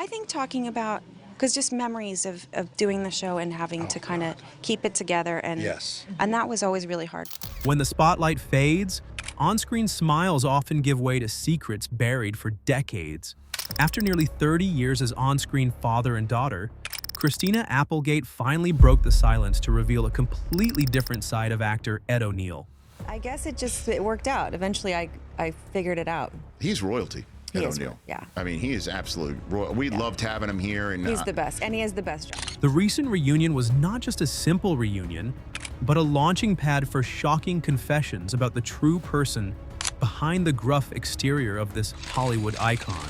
think talking about, because just memories of doing the show and having to kind of keep it together, Yes. and that was always really hard. When the spotlight fades, on-screen smiles often give way to secrets buried for decades. After nearly 30 years as on-screen father and daughter, Christina Applegate finally broke the silence to reveal a completely different side of actor Ed O'Neill. I guess it worked out. Eventually, I figured it out. He's royalty, He Ed is, O'Neill. yeah. I mean, he is absolute royal. We loved having him here. And He's the best, and he has the best job. The recent reunion was not just a simple reunion, but a launching pad for shocking confessions about the true person behind the gruff exterior of this Hollywood icon.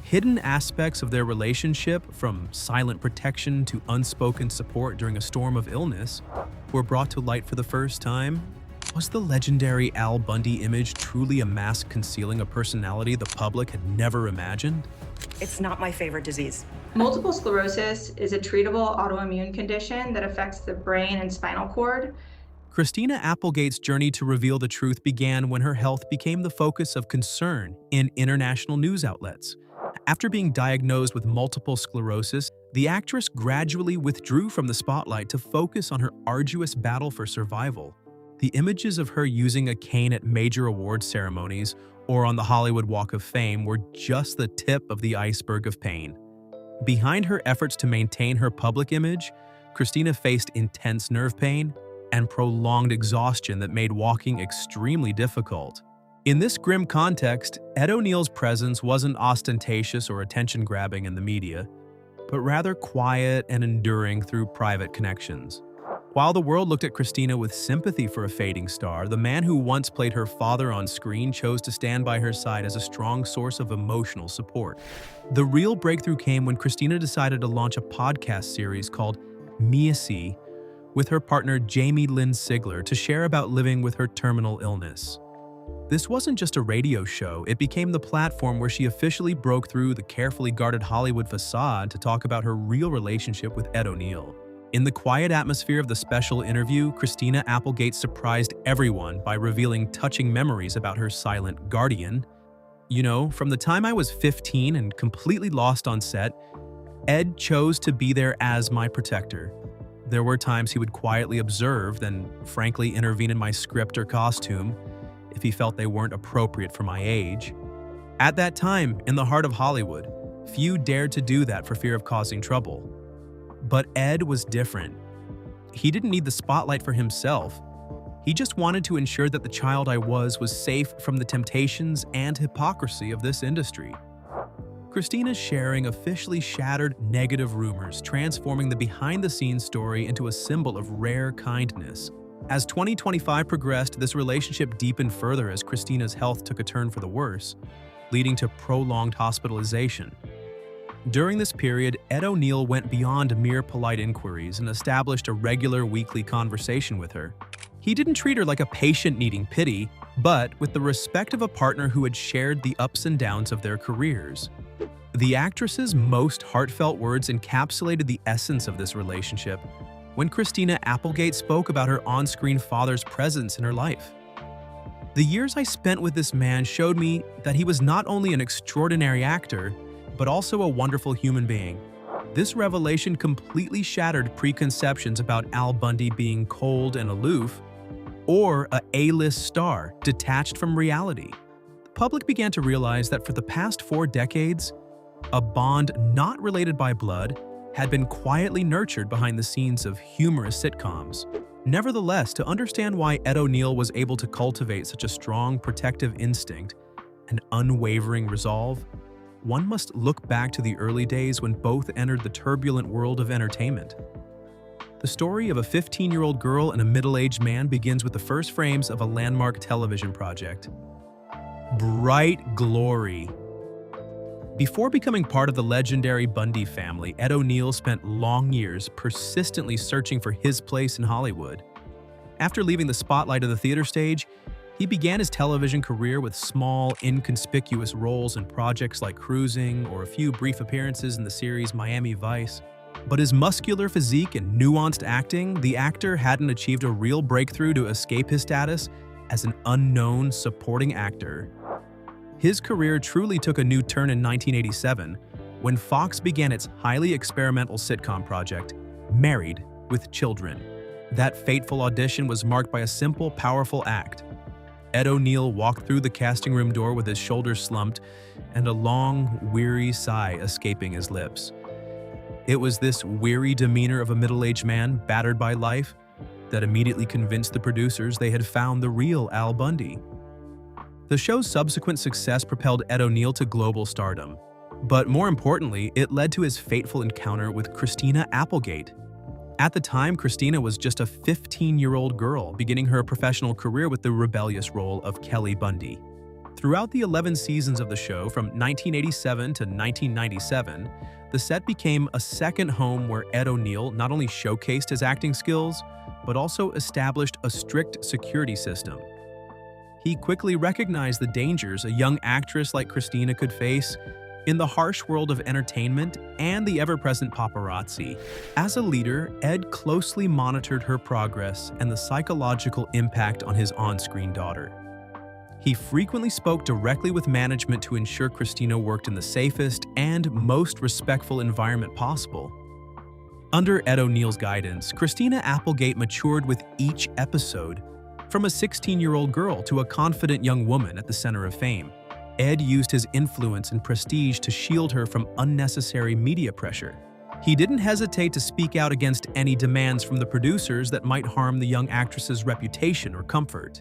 Hidden aspects of their relationship, from silent protection to unspoken support during a storm of illness, were brought to light for the first time. Was the legendary Al Bundy image truly a mask concealing a personality the public had never imagined? It's not my favorite disease. Multiple sclerosis is a treatable autoimmune condition that affects the brain and spinal cord. Christina Applegate's journey to reveal the truth began when her health became the focus of concern in international news outlets. After being diagnosed with multiple sclerosis, the actress gradually withdrew from the spotlight to focus on her arduous battle for survival. The images of her using a cane at major award ceremonies or on the Hollywood Walk of Fame were just the tip of the iceberg of pain. Behind her efforts to maintain her public image, Christina faced intense nerve pain and prolonged exhaustion that made walking extremely difficult. In this grim context, Ed O'Neill's presence wasn't ostentatious or attention-grabbing in the media, but rather quiet and enduring through private connections. While the world looked at Christina with sympathy for a fading star, the man who once played her father on screen chose to stand by her side as a strong source of emotional support. The real breakthrough came when Christina decided to launch a podcast series called Mia C with her partner Jamie Lynn Sigler to share about living with her terminal illness. This wasn't just a radio show, it became the platform where she officially broke through the carefully guarded Hollywood facade to talk about her real relationship with Ed O'Neill. In the quiet atmosphere of the special interview, Christina Applegate surprised everyone by revealing touching memories about her silent guardian. You know, from the time I was 15 and completely lost on set, Ed chose to be there as my protector. There were times he would quietly observe, then frankly intervene in my script or costume if he felt they weren't appropriate for my age. At that time, in the heart of Hollywood, few dared to do that for fear of causing trouble. But Ed was different. He didn't need the spotlight for himself. He just wanted to ensure that the child I was safe from the temptations and hypocrisy of this industry. Christina's sharing officially shattered negative rumors, transforming the behind-the-scenes story into a symbol of rare kindness. As 2025 progressed, this relationship deepened further as Christina's health took a turn for the worse, leading to prolonged hospitalization. During this period, Ed O'Neill went beyond mere polite inquiries and established a regular weekly conversation with her. He didn't treat her like a patient needing pity, but with the respect of a partner who had shared the ups and downs of their careers. The actress's most heartfelt words encapsulated the essence of this relationship when Christina Applegate spoke about her on-screen father's presence in her life. The years I spent with this man showed me that he was not only an extraordinary actor, but also a wonderful human being. This revelation completely shattered preconceptions about Al Bundy being cold and aloof, or a A-list star detached from reality. The public began to realize that for the past 4 decades, a bond not related by blood had been quietly nurtured behind the scenes of humorous sitcoms. Nevertheless, to understand why Ed O'Neill was able to cultivate such a strong protective instinct and unwavering resolve, one must look back to the early days when both entered the turbulent world of entertainment. The story of a 15-year-old girl and a middle-aged man begins with the first frames of a landmark television project, Bright Glory. Before becoming part of the legendary Bundy family, Ed O'Neill spent long years persistently searching for his place in Hollywood. After leaving the spotlight of the theater stage, he began his television career with small, inconspicuous roles in projects like Cruising or a few brief appearances in the series Miami Vice. But his muscular physique and nuanced acting, the actor hadn't achieved a real breakthrough to escape his status as an unknown supporting actor. His career truly took a new turn in 1987, when Fox began its highly experimental sitcom project, Married with Children. That fateful audition was marked by a simple, powerful act. Ed O'Neill walked through the casting room door with his shoulders slumped and a long, weary sigh escaping his lips. It was this weary demeanor of a middle-aged man battered by life that immediately convinced the producers they had found the real Al Bundy. The show's subsequent success propelled Ed O'Neill to global stardom, but more importantly, it led to his fateful encounter with Christina Applegate. At the time, Christina was just a 15-year-old girl beginning her professional career with the rebellious role of Kelly Bundy. Throughout the 11 seasons of the show, from 1987 to 1997, the set became a second home where Ed O'Neill not only showcased his acting skills, but also established a strict security system. He quickly recognized the dangers a young actress like Christina could face in the harsh world of entertainment and the ever-present paparazzi. As a leader, Ed closely monitored her progress and the psychological impact on his on-screen daughter. He frequently spoke directly with management to ensure Christina worked in the safest and most respectful environment possible. Under Ed O'Neill's guidance, Christina Applegate matured with each episode, from a 16-year-old girl to a confident young woman at the center of fame. Ed used his influence and prestige to shield her from unnecessary media pressure. He didn't hesitate to speak out against any demands from the producers that might harm the young actress's reputation or comfort.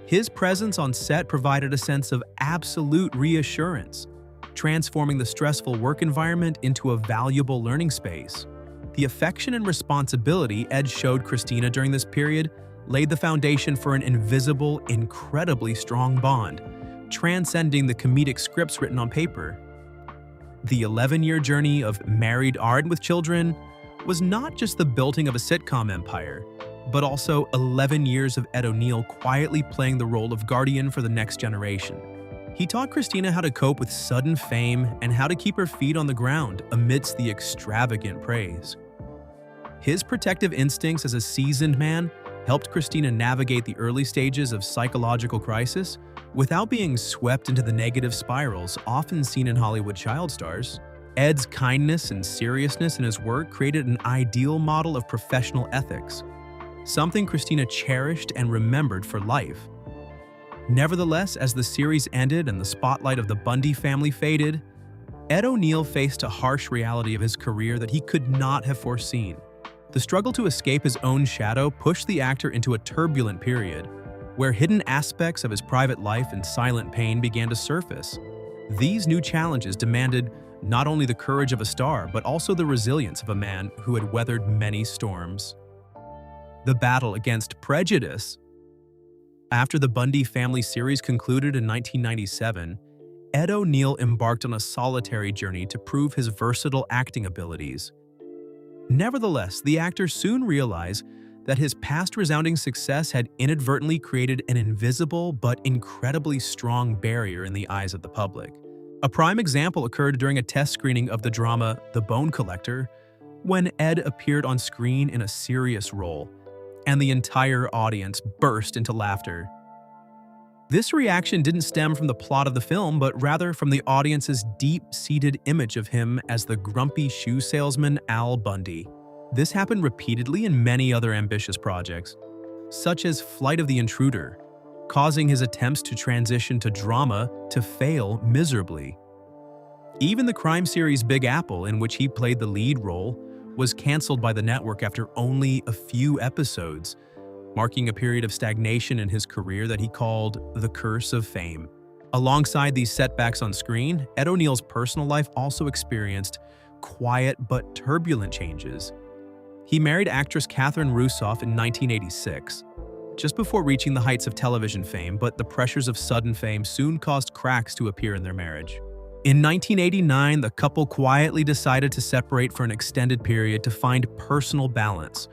His presence on set provided a sense of absolute reassurance, transforming the stressful work environment into a valuable learning space. The affection and responsibility Ed showed Christina during this period laid the foundation for an invisible, incredibly strong bond, transcending the comedic scripts written on paper. The 11-year journey of Married with Children was not just the building of a sitcom empire, but also 11 years of Ed O'Neill quietly playing the role of guardian for the next generation. He taught Christina how to cope with sudden fame and how to keep her feet on the ground amidst the extravagant praise. His protective instincts as a seasoned man helped Christina navigate the early stages of psychological crisis without being swept into the negative spirals often seen in Hollywood child stars. Ed's kindness and seriousness in his work created an ideal model of professional ethics, something Christina cherished and remembered for life. Nevertheless, as the series ended and the spotlight of the Bundy family faded, Ed O'Neill faced a harsh reality of his career that he could not have foreseen. The struggle to escape his own shadow pushed the actor into a turbulent period, where hidden aspects of his private life and silent pain began to surface. These new challenges demanded not only the courage of a star, but also the resilience of a man who had weathered many storms. The battle against prejudice. After the Bundy family series concluded in 1997, Ed O'Neill embarked on a solitary journey to prove his versatile acting abilities. Nevertheless, the actor soon realized that his past resounding success had inadvertently created an invisible but incredibly strong barrier in the eyes of the public. A prime example occurred during a test screening of the drama The Bone Collector, when Ed appeared on screen in a serious role, and the entire audience burst into laughter. This reaction didn't stem from the plot of the film, but rather from the audience's deep-seated image of him as the grumpy shoe salesman Al Bundy. This happened repeatedly in many other ambitious projects, such as Flight of the Intruder, causing his attempts to transition to drama to fail miserably. Even the crime series Big Apple, in which he played the lead role, was canceled by the network after only a few episodes, marking a period of stagnation in his career that he called the curse of fame. Alongside these setbacks on screen, Ed O'Neill's personal life also experienced quiet but turbulent changes. He married actress Catherine Russoff in 1986, just before reaching the heights of television fame, but the pressures of sudden fame soon caused cracks to appear in their marriage. In 1989, the couple quietly decided to separate for an extended period to find personal balance,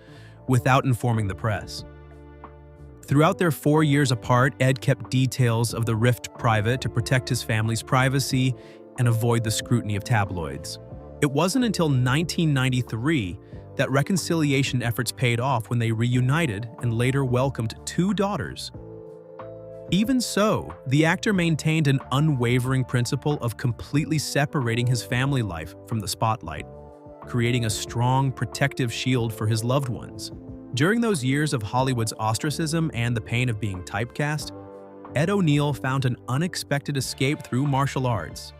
without informing the press. Throughout their 4 years apart, Ed kept details of the rift private to protect his family's privacy and avoid the scrutiny of tabloids. It wasn't until 1993 that reconciliation efforts paid off when they reunited and later welcomed 2 daughters. Even so, the actor maintained an unwavering principle of completely separating his family life from the spotlight, creating a strong protective shield for his loved ones. During those years of Hollywood's ostracism and the pain of being typecast, Ed O'Neill found an unexpected escape through martial arts.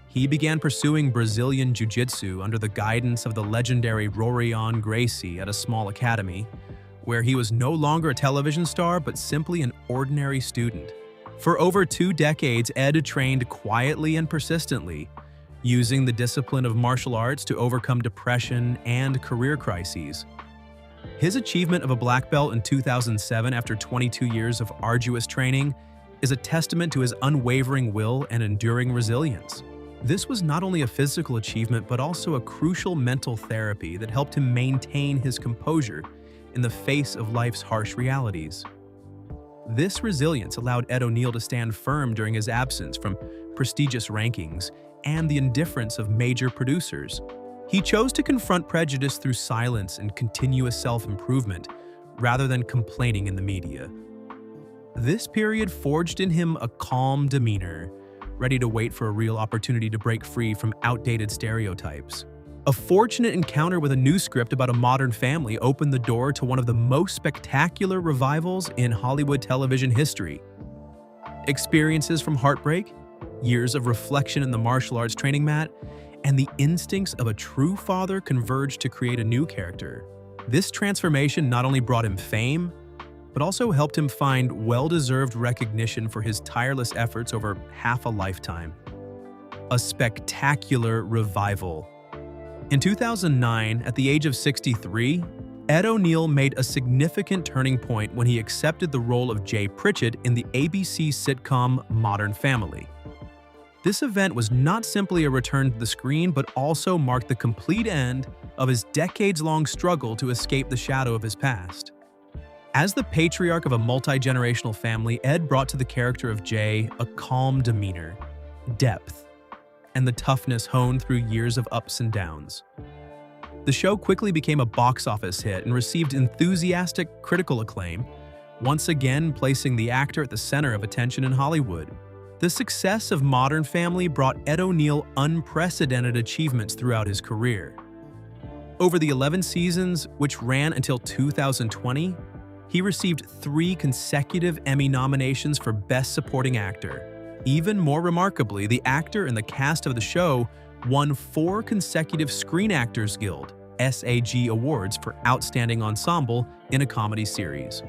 He began pursuing Brazilian Jiu-Jitsu under the guidance of the legendary Rorion Gracie at a small academy, where he was no longer a television star but simply an ordinary student. For over 2 decades, Ed trained quietly and persistently, using the discipline of martial arts to overcome depression and career crises. His achievement of a black belt in 2007 after 22 years of arduous training is a testament to his unwavering will and enduring resilience. This was not only a physical achievement but also a crucial mental therapy that helped him maintain his composure in the face of life's harsh realities. This resilience allowed Ed O'Neill to stand firm during his absence from prestigious rankings and the indifference of major producers. He chose to confront prejudice through silence and continuous self-improvement, rather than complaining in the media. This period forged in him a calm demeanor, ready to wait for a real opportunity to break free from outdated stereotypes. A fortunate encounter with a new script about a modern family opened the door to one of the most spectacular revivals in Hollywood television history. Experiences from heartbreak, years of reflection in the martial arts training mat, and the instincts of a true father converged to create a new character. This transformation not only brought him fame, but also helped him find well-deserved recognition for his tireless efforts over half a lifetime. A spectacular revival. In 2009, at the age of 63, Ed O'Neill made a significant turning point when he accepted the role of Jay Pritchett in the ABC sitcom Modern Family. This event was not simply a return to the screen, but also marked the complete end of his decades-long struggle to escape the shadow of his past. As the patriarch of a multi-generational family, Ed brought to the character of Jay a calm demeanor, depth, and the toughness honed through years of ups and downs. The show quickly became a box office hit and received enthusiastic critical acclaim, once again placing the actor at the center of attention in Hollywood. The success of Modern Family brought Ed O'Neill unprecedented achievements throughout his career. Over the 11 seasons, which ran until 2020, he received 3 consecutive Emmy nominations for Best Supporting Actor. Even more remarkably, the actor and the cast of the show won 4 consecutive Screen Actors Guild (SAG) awards for Outstanding Ensemble in a Comedy Series.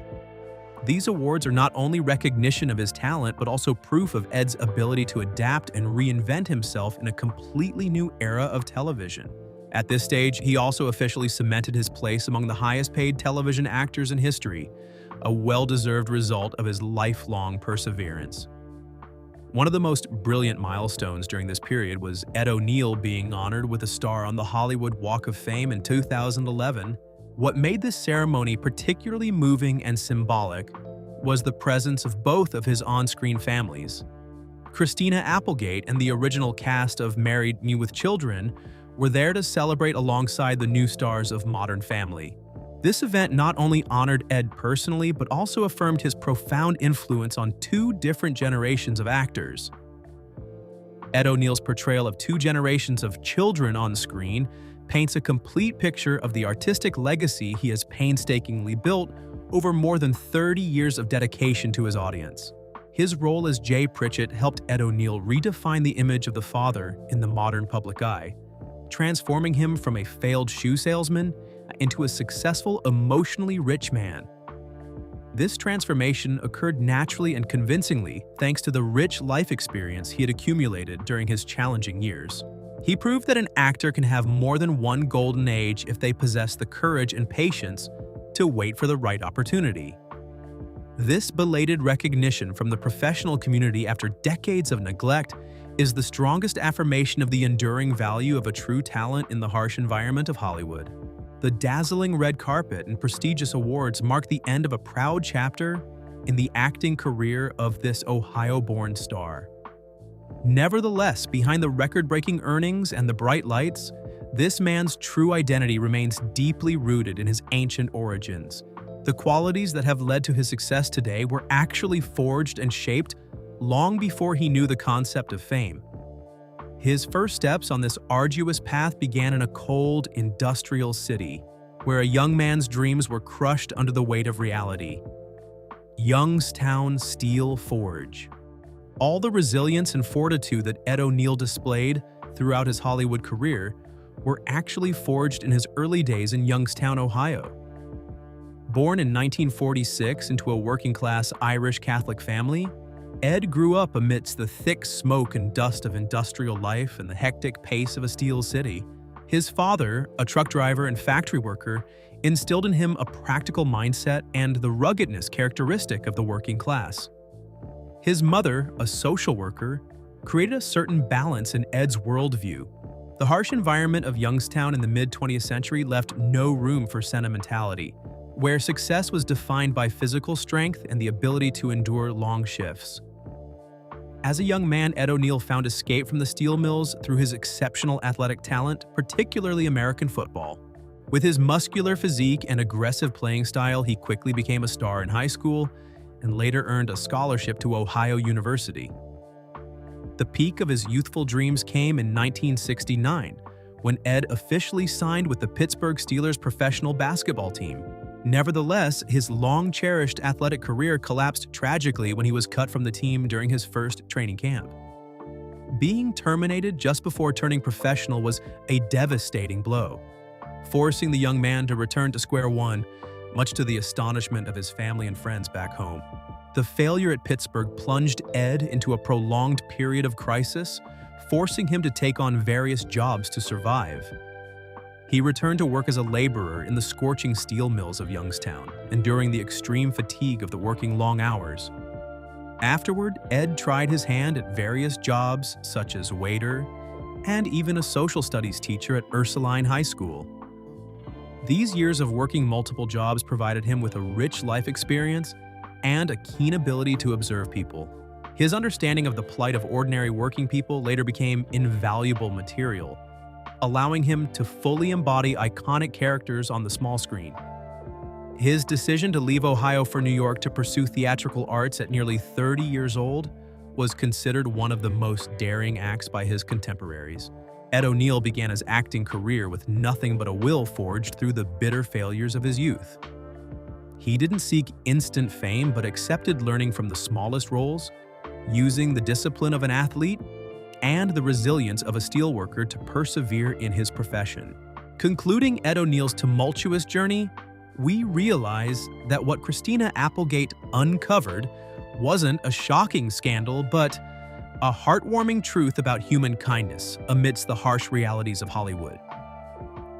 These awards are not only recognition of his talent, but also proof of Ed's ability to adapt and reinvent himself in a completely new era of television. At this stage, he also officially cemented his place among the highest-paid television actors in history, a well-deserved result of his lifelong perseverance. One of the most brilliant milestones during this period was Ed O'Neill being honored with a star on the Hollywood Walk of Fame in 2011. What made this ceremony particularly moving and symbolic was the presence of both of his on-screen families. Christina Applegate and the original cast of Married Me with Children were there to celebrate alongside the new stars of Modern Family. This event not only honored Ed personally, but also affirmed his profound influence on 2 different generations of actors. Ed O'Neill's portrayal of 2 generations of children on screen paints a complete picture of the artistic legacy he has painstakingly built over more than 30 years of dedication to his audience. His role as Jay Pritchett helped Ed O'Neill redefine the image of the father in the modern public eye, transforming him from a failed shoe salesman into a successful, emotionally rich man. This transformation occurred naturally and convincingly thanks to the rich life experience he had accumulated during his challenging years. He proved that an actor can have more than one golden age if they possess the courage and patience to wait for the right opportunity. This belated recognition from the professional community after decades of neglect is the strongest affirmation of the enduring value of a true talent in the harsh environment of Hollywood. The dazzling red carpet and prestigious awards mark the end of a proud chapter in the acting career of this Ohio-born star. Nevertheless, behind the record-breaking earnings and the bright lights, this man's true identity remains deeply rooted in his ancient origins, The qualities that have led to his success today were actually forged and shaped long before he knew the concept of fame. His first steps on this arduous path began in a cold, industrial city, where a young man's dreams were crushed under the weight of reality. Youngstown Steel Forge. All the resilience and fortitude that Ed O'Neill displayed throughout his Hollywood career were actually forged in his early days in Youngstown, Ohio. Born in 1946 into a working-class Irish Catholic family, Ed grew up amidst the thick smoke and dust of industrial life and the hectic pace of a steel city. His father, a truck driver and factory worker, instilled in him a practical mindset and the ruggedness characteristic of the working class. His mother, a social worker, created a certain balance in Ed's worldview. The harsh environment of Youngstown in the mid-20th century left no room for sentimentality, where success was defined by physical strength and the ability to endure long shifts. As a young man, Ed O'Neill found escape from the steel mills through his exceptional athletic talent, particularly American football. With his muscular physique and aggressive playing style, he quickly became a star in high school and later earned a scholarship to Ohio University. The peak of his youthful dreams came in 1969, when Ed officially signed with the Pittsburgh Steelers professional basketball team. Nevertheless, his long-cherished athletic career collapsed tragically when he was cut from the team during his first training camp. Being terminated just before turning professional was a devastating blow, forcing the young man to return to square one, much to the astonishment of his family and friends back home. The failure at Pittsburgh plunged Ed into a prolonged period of crisis, forcing him to take on various jobs to survive. He returned to work as a laborer in the scorching steel mills of Youngstown, enduring the extreme fatigue of the working long hours. Afterward, Ed tried his hand at various jobs such as waiter and even a social studies teacher at Ursuline High School. These years of working multiple jobs provided him with a rich life experience and a keen ability to observe people. His understanding of the plight of ordinary working people later became invaluable material, allowing him to fully embody iconic characters on the small screen. His decision to leave Ohio for New York to pursue theatrical arts at nearly 30 years old was considered one of the most daring acts by his contemporaries. Ed O'Neill began his acting career with nothing but a will forged through the bitter failures of his youth. He didn't seek instant fame, but accepted learning from the smallest roles, using the discipline of an athlete and the resilience of a steelworker to persevere in his profession. Concluding Ed O'Neill's tumultuous journey, we realize that what Christina Applegate uncovered wasn't a shocking scandal, but a heartwarming truth about human kindness amidst the harsh realities of Hollywood.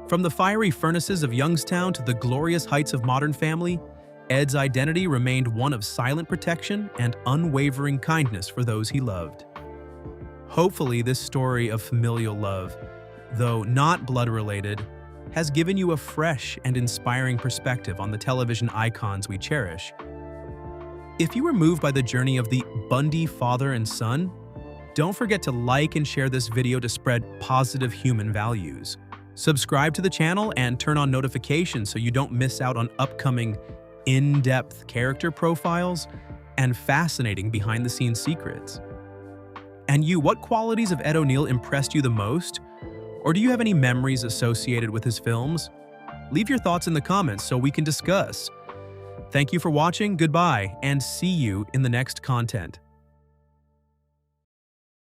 From the fiery furnaces of Youngstown to the glorious heights of Modern Family, Ed's identity remained one of silent protection and unwavering kindness for those he loved. Hopefully, this story of familial love, though not blood-related, has given you a fresh and inspiring perspective on the television icons we cherish. If you were moved by the journey of the Bundy father and son, don't forget to like and share this video to spread positive human values. Subscribe to the channel and turn on notifications so you don't miss out on upcoming in-depth character profiles and fascinating behind-the-scenes secrets. And you, what qualities of Ed O'Neill impressed you the most? Or do you have any memories associated with his films? Leave your thoughts in the comments so we can discuss. Thank you for watching, goodbye, and see you in the next content.